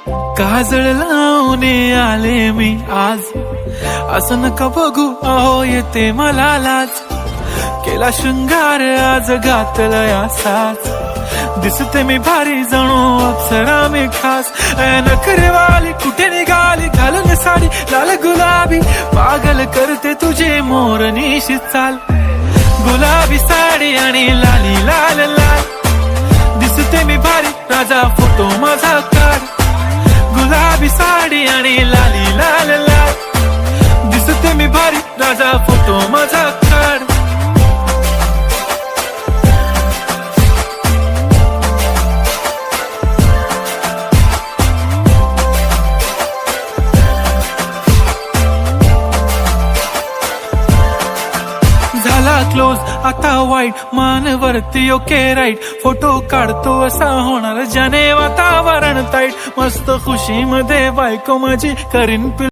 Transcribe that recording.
काजळ लावून आले मी आज, असं नका बघू अहो येते मला लाज. केला शृंगार आज घातला साज, दिसते मी भारी जणू अप्सरा मी खास. नखरेवाली कुठे निघाली घालून साडी लाल गुलाबी, पागल करते तुझे मोरनीशी चाल. गुलाबी साडी आणि लाली लाल लाल, दिसते मी भारी राजा फोटो माझा काढ. गुलाबी साडी आणि लाली लाल लाल, दिसते मी भारी राजा फोटो माझा काढ. झाला क्लोज आता वाईट, मानवरती ओके राईट. फोटो काढतो असा होणार ज्याने वातावरण ताईट. मस्त खुशी मध्ये बायको माझी करीन